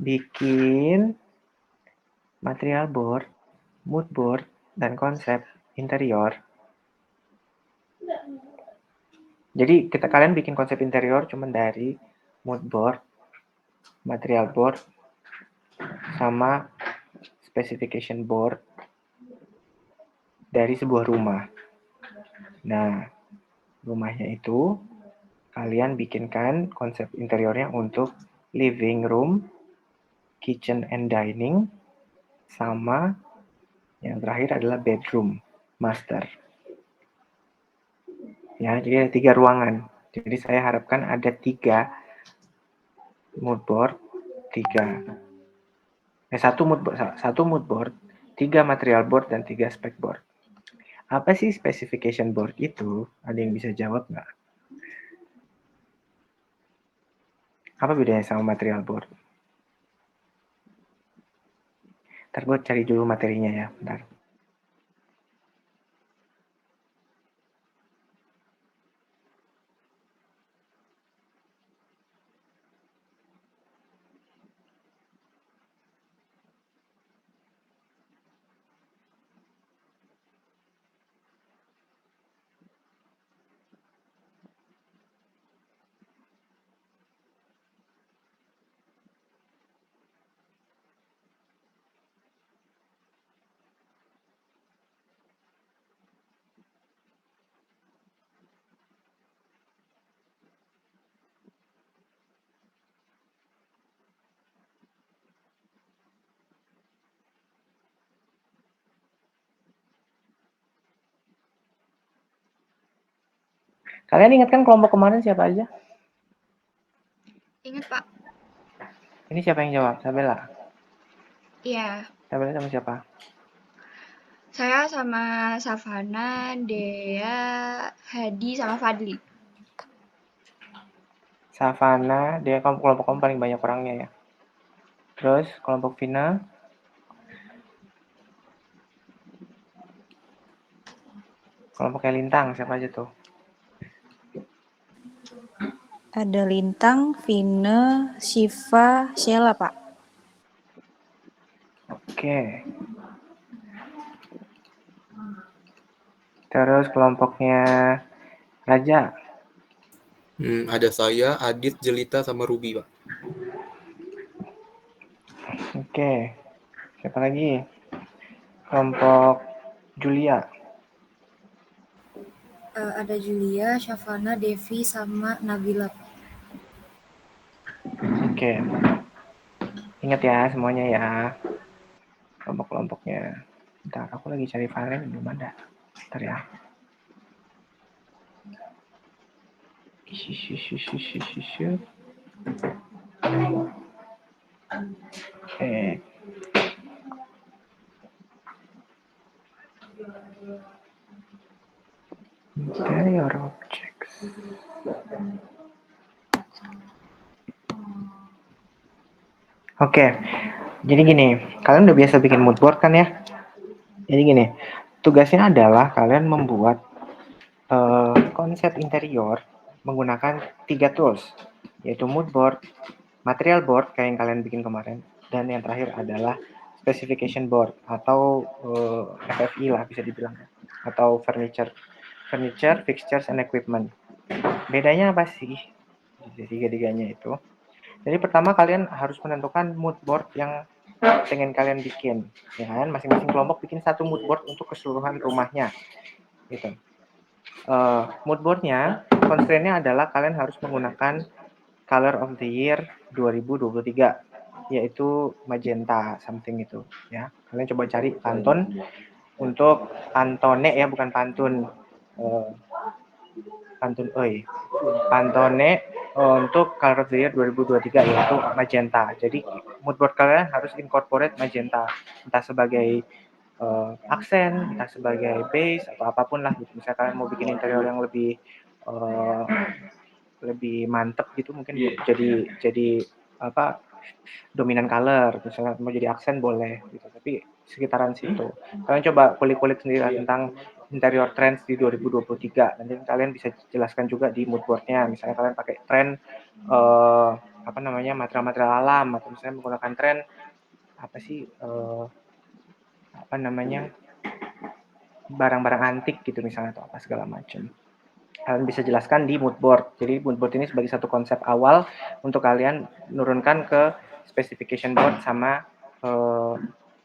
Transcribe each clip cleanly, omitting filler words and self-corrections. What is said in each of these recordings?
bikin material board, mood board, dan konsep interior. Jadi kalian bikin konsep interior cuma dari mood board, material board, sama specification board dari sebuah rumah. Nah, rumahnya itu kalian bikinkan konsep interiornya untuk living room, kitchen and dining, sama yang terakhir adalah bedroom master. Ya, jadi ada 3 ruangan. Jadi saya harapkan ada 3 mood board, 1 mood board, 3 material board, dan 3 spec board. Apa sih specification board itu? Ada yang bisa jawab nggak? Apa bedanya sama material board? Ntar gue cari dulu materinya ya, bentar. Kalian ingat kan kelompok kemarin siapa aja? Ingat, Pak. Ini siapa yang jawab? Sabella. Iya. Sabella sama siapa? Saya sama Savana, Dea, Hadi, sama Fadli. Savana, dia kelompok kamu paling banyak orangnya ya. Terus kelompok Vina, kelompoknya Lintang, siapa aja tuh? Ada Lintang, Vina, Shiva, Sheila, Pak. Oke. Terus kelompoknya Raja. Ada saya, Adit, Jelita, sama Ruby, Pak. Oke. Siapa lagi? Kelompok Julia. Ada Julia, Shavana, Devi, sama Nabila. Oke. Ingat ya semuanya ya. Kelompok-kelompoknya. Bentar, aku lagi cari file belum ada. Bentar ya. Oke. Interior objects. Oke. Jadi gini, kalian udah biasa bikin mood board kan ya? Jadi gini, tugasnya adalah kalian membuat konsep interior menggunakan 3 tools, yaitu mood board, material board kayak yang kalian bikin kemarin, dan yang terakhir adalah specification board atau FFI lah bisa dibilang, atau furniture, fixtures and equipment. Bedanya apa sih dari tiga-tiganya itu? Jadi pertama kalian harus menentukan mood board yang pengen kalian bikin, ya kan? Masing-masing kelompok bikin 1 mood board untuk keseluruhan rumahnya, gitu. Mood boardnya, constraint-nya adalah kalian harus menggunakan color of the year 2023, yaitu magenta something itu ya. Kalian coba cari Pantone untuk Pantone ya, bukan Pantun. Pantone untuk color of the year 2023 yaitu magenta. Jadi mood board kalian harus incorporate magenta, entah sebagai aksen, entah sebagai base atau apapun lah gitu. Misalnya kalian mau bikin interior yang lebih mantep gitu, mungkin jadi apa, dominan color, misalnya mau jadi aksen boleh gitu, tapi sekitaran situ. Kalian coba kulik-kulik sendiri tentang interior trends di 2023, nanti kalian bisa jelaskan juga di mood boardnya. Misalnya kalian pakai tren apa namanya, material-material alam, atau misalnya menggunakan tren apa sih, apa namanya, barang-barang antik gitu misalnya, atau apa segala macam. Kalian bisa jelaskan di mood board. Jadi mood board ini sebagai satu konsep awal untuk kalian nurunkan ke specification board sama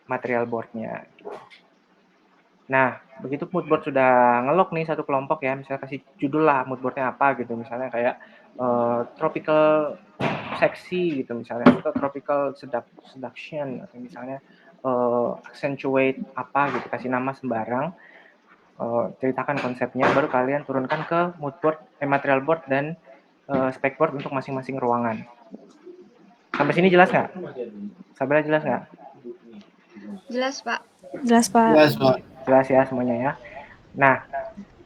material boardnya. Nah, begitu mood board sudah ngelok nih satu kelompok ya, misalnya kasih judul lah mood boardnya apa gitu, misalnya kayak tropical sexy gitu misalnya, atau tropical seduction, atau misalnya accentuate apa gitu, kasih nama sembarang, ceritakan konsepnya, baru kalian turunkan ke mood board, material board dan spec board untuk masing-masing ruangan. Sampai sini jelas nggak? Sabila jelas nggak? Jelas, Pak. Jelas, Pak. Jelas, Pak. Jelas ya semuanya ya. Nah,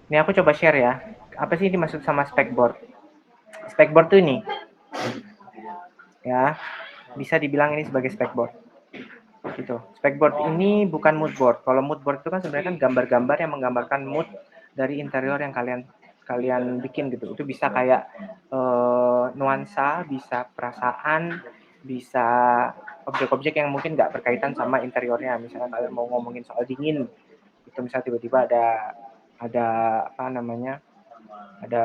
ini aku coba share ya. Apa sih dimaksud sama spec board? Spec board tuh ini, ya, bisa dibilang ini sebagai spec board. Gitu. Spec board ini bukan mood board. Kalau mood board itu kan sebenarnya kan gambar-gambar yang menggambarkan mood dari interior yang kalian bikin gitu. Itu bisa kayak nuansa, bisa perasaan, bisa objek-objek yang mungkin nggak berkaitan sama interiornya. Misalnya kalian mau ngomongin soal dingin, itu misalnya tiba-tiba ada apa namanya, ada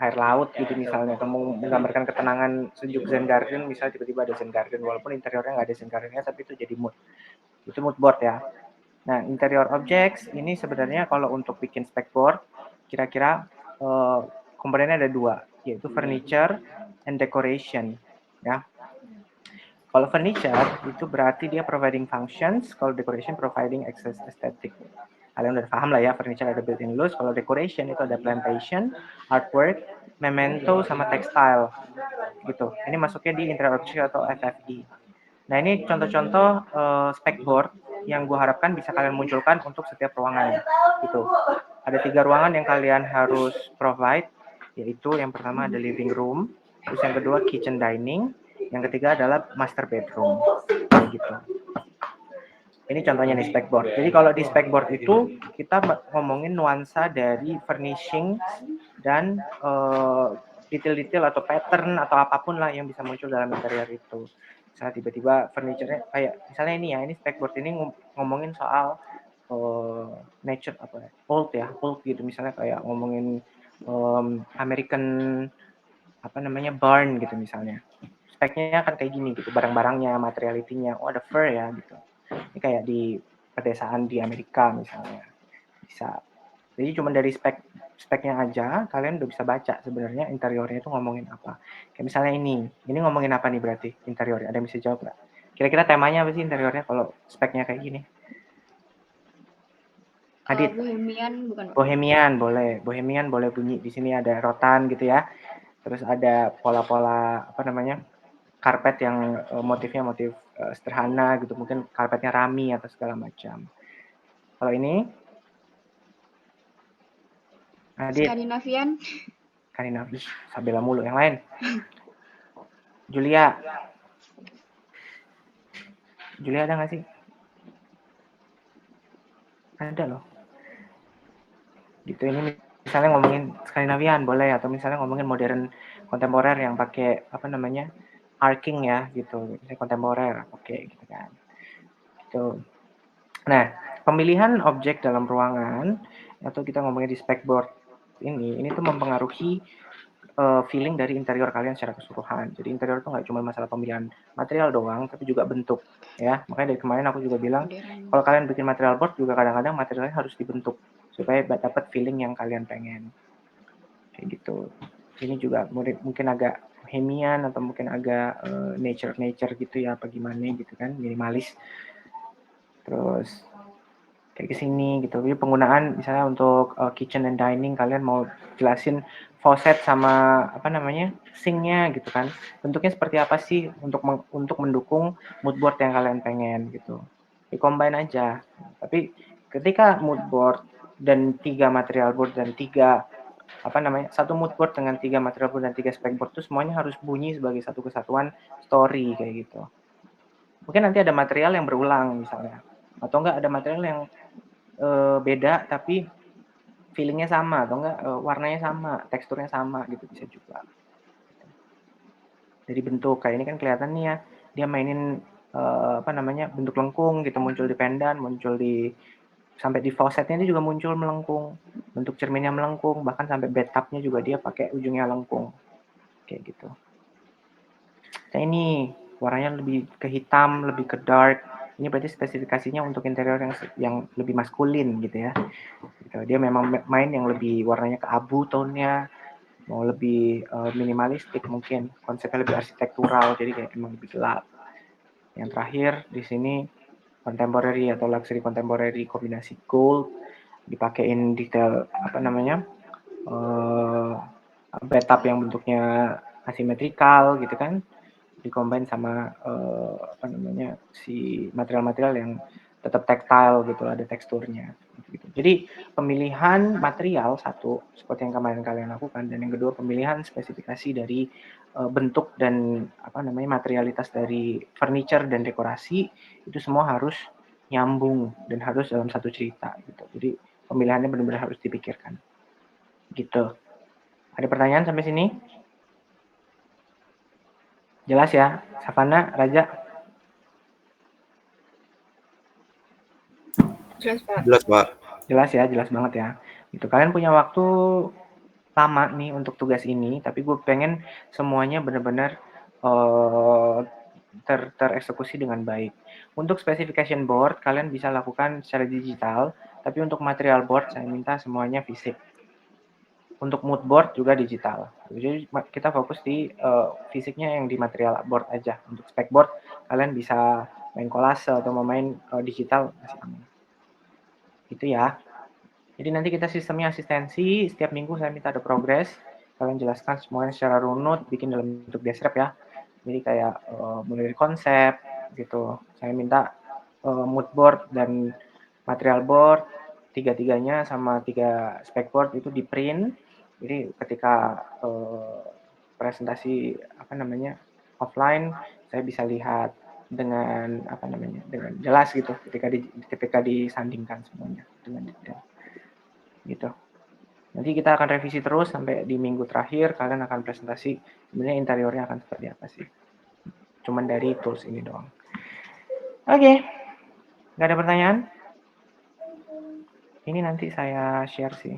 air laut gitu misalnya, atau mau menggambarkan ketenangan sejuk Zen Garden, misalnya tiba-tiba ada Zen Garden, walaupun interiornya nggak ada Zen Gardennya, tapi itu jadi mood. Itu mood board ya. Nah, interior objects ini sebenarnya kalau untuk bikin spec board, kira-kira komponennya ada dua, yaitu furniture and decoration. Ya. Kalau furniture itu berarti dia providing functions, kalau decoration providing access aesthetic. Kalian udah paham lah ya, furniture ada built-in loose, kalau decoration itu ada plantation, artwork, memento, sama textile. Gitu. Ini masuknya di interior object atau FFI. Nah, ini contoh-contoh spec board yang gue harapkan bisa kalian munculkan untuk setiap ruangan. Gitu. Ada 3 ruangan yang kalian harus provide, yaitu yang pertama ada living room, terus yang kedua kitchen dining, yang ketiga adalah master bedroom. Gitu. Ini contohnya nih spec board. Jadi kalau di spec board itu kita ngomongin nuansa dari furnishing dan detail-detail atau pattern atau apapun lah yang bisa muncul dalam interior itu. Misalnya tiba-tiba furniture-nya kayak misalnya ini ya, ini spec board ini ngomongin soal nature apa ya, old gitu, misalnya kayak ngomongin American apa namanya barn gitu misalnya. Speknya kan kayak gini gitu, barang-barangnya, materiality-nya, oh ada fur ya gitu. Ini kayak di pedesaan di Amerika misalnya. Bisa. Jadi cuma dari speknya aja kalian udah bisa baca sebenarnya interiornya itu ngomongin apa. Kayak misalnya ini ngomongin apa nih berarti interiornya? Ada yang bisa jawab nggak? Kira-kira temanya apa sih interiornya kalau speknya kayak gini? Adit. Bohemian bukan, Pak? Bohemian boleh bunyi. Di sini ada rotan gitu ya. Terus ada pola-pola apa namanya? Karpet yang motifnya motif sederhana gitu, mungkin karpetnya rami atau segala macam. Kalau ini Adit, Skandinavian. Skandinavi, Sabela mulu yang lain. Julia ada nggak sih? Ada loh. Gitu, ini misalnya ngomongin Skandinavian boleh, atau misalnya ngomongin modern kontemporer yang pakai apa namanya arcing ya gitu, misalnya kontemporer, oke gitu kan. Gitu. Nah, pemilihan objek dalam ruangan atau kita ngomongin di spec board ini tuh mempengaruhi feeling dari interior kalian secara keseluruhan. Jadi interior itu nggak cuma masalah pemilihan material doang, tapi juga bentuk ya. Makanya dari kemarin aku juga bilang kalau kalian bikin material board juga kadang-kadang materialnya harus dibentuk supaya dapat feeling yang kalian pengen. Kayak gitu. Ini juga mungkin agak bohemian atau mungkin agak nature gitu ya, apa gimana gitu kan, minimalis. Terus kayak kesini gitu. Jadi penggunaan misalnya untuk kitchen and dining, kalian mau jelasin faucet sama apa namanya sinknya gitu kan. Bentuknya seperti apa sih untuk mendukung mood board yang kalian pengen gitu. Di-combine aja. Tapi ketika mood board dan 3 material board dan 3 apa namanya satu mood board dengan 3 material board dan 3 spec board itu semuanya harus bunyi sebagai satu kesatuan story kayak gitu. Mungkin nanti ada material yang berulang misalnya, atau enggak ada material yang beda tapi feelingnya sama, atau enggak warnanya sama, teksturnya sama gitu, bisa juga. dari bentuk. Kayak ini kan kelihatan nih ya, dia mainin bentuk lengkung gitu, muncul di pendan, muncul di sampai di faucetnya ini juga muncul melengkung, bentuk cerminnya melengkung, bahkan sampai bathtubnya juga dia pakai ujungnya lengkung, kayak gitu. Nah ini warnanya lebih ke hitam, lebih ke dark. Ini berarti spesifikasinya untuk interior yang lebih maskulin gitu ya. Gitu. Dia memang main yang lebih warnanya ke abu tone-nya, mau lebih minimalistik mungkin, konsepnya lebih arsitektural, jadi kayak emang lebih gelap. Yang terakhir di sini contemporary atau luxury contemporary kombinasi gold, dipakein detail bathtub yang bentuknya asimetrikal gitu kan, dikombin sama si material-material yang tetap tactile gitu, ada teksturnya gitu. Jadi pemilihan material satu seperti yang kemarin kalian lakukan, dan yang kedua pemilihan spesifikasi dari bentuk dan materialitas dari furniture dan dekorasi itu semua harus nyambung dan harus dalam satu cerita gitu. Jadi pemilihannya benar-benar harus dipikirkan gitu. Ada pertanyaan sampai sini? Jelas ya, Savana, Raja? Jelas, Pak. Jelas, Pak. Jelas ya, jelas banget ya. Gitu. Kalian punya waktu lama nih untuk tugas ini, tapi gue pengen semuanya benar-benar tereksekusi dengan baik. Untuk specification board, kalian bisa lakukan secara digital, tapi untuk material board, saya minta semuanya fisik. Untuk mood board juga digital. Jadi kita fokus di fisiknya yang di material board aja. Untuk spec board kalian bisa main collage atau mau main digital masih aman. Gitu ya. Jadi nanti kita sistemnya asistensi, setiap minggu saya minta ada progres. Kalian jelaskan semuanya secara runut, bikin dalam bentuk deskrip ya. Jadi kayak mulai dari konsep gitu. Saya minta mood board dan material board tiga-tiganya sama 3 spec board itu di print. Jadi ketika presentasi offline saya bisa lihat dengan dengan jelas gitu ketika disandingkan semuanya dengan detail gitu. Nanti kita akan revisi terus sampai di minggu terakhir kalian akan presentasi sebenarnya interiornya akan seperti apa sih. Cuman dari tools ini doang. Oke. Nggak ada pertanyaan? Ini nanti saya share sih.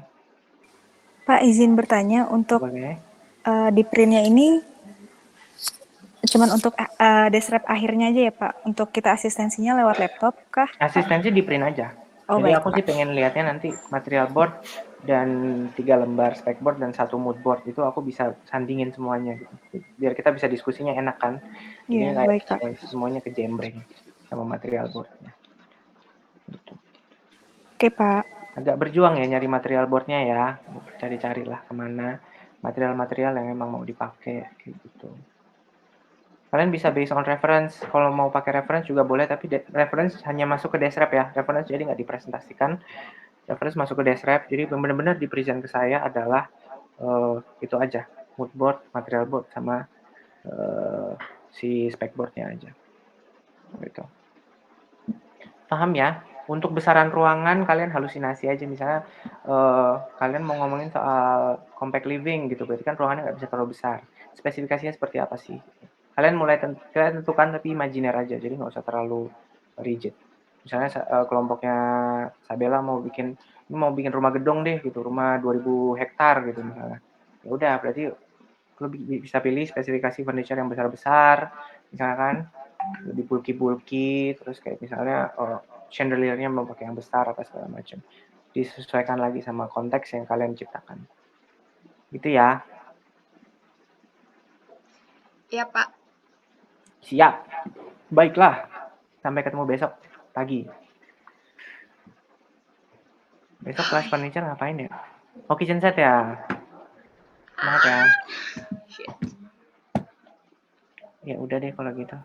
Pak, izin bertanya untuk di printnya ini cuman untuk deskrip akhirnya aja ya Pak? Untuk kita asistensinya lewat laptop kah? Asistensi di print aja. Oh, jadi baik, aku Pak. sih pengen lihatnya nanti material board dan 3 lembar spec board dan 1 mood board itu aku bisa sandingin semuanya gitu. Biar kita bisa diskusinya enak kan. Jadi Iya, baik, Pak. semuanya kejembreng sama material boardnya. Gitu. Oke, Pak. Agak berjuang ya nyari material boardnya ya. Cari-carilah kemana material-material yang emang mau dipakai kayak gitu. Kalian bisa based on reference. Kalau mau pakai reference juga boleh, tapi reference hanya masuk ke deskrip ya. Reference jadi nggak dipresentasikan. Reference masuk ke deskrip. Jadi benar-benar di present ke saya adalah itu aja. Mood board, material board, sama si spec boardnya aja. Gitu. Paham ya? Untuk besaran ruangan kalian halusinasi aja. Misalnya kalian mau ngomongin soal compact living gitu. Berarti kan ruangannya nggak bisa terlalu besar. Spesifikasinya seperti apa sih? Kalian kalian tentukan tapi imajiner aja, jadi nggak usah terlalu rigid. Misalnya kelompoknya Sabella mau bikin rumah gedung deh gitu, rumah 2000 hektar gitu misalnya. Ya udah berarti lu bisa pilih spesifikasi furniture yang besar-besar, misalnya kan lebih bulky, terus kayak misalnya chandelier-nya mau pakai yang besar apa segala macam. Disesuaikan lagi sama konteks yang kalian ciptakan. Gitu ya. Iya, Pak. Siap. Baiklah. Sampai ketemu besok pagi. Besok kelas furniture ngapain ya? Oh, kitchen set ya? Semangat ya. Ya udah deh kalau gitu.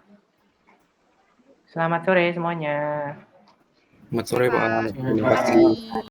Selamat sore semuanya. Selamat sore, Pak. Terima Terima kasih. kasih.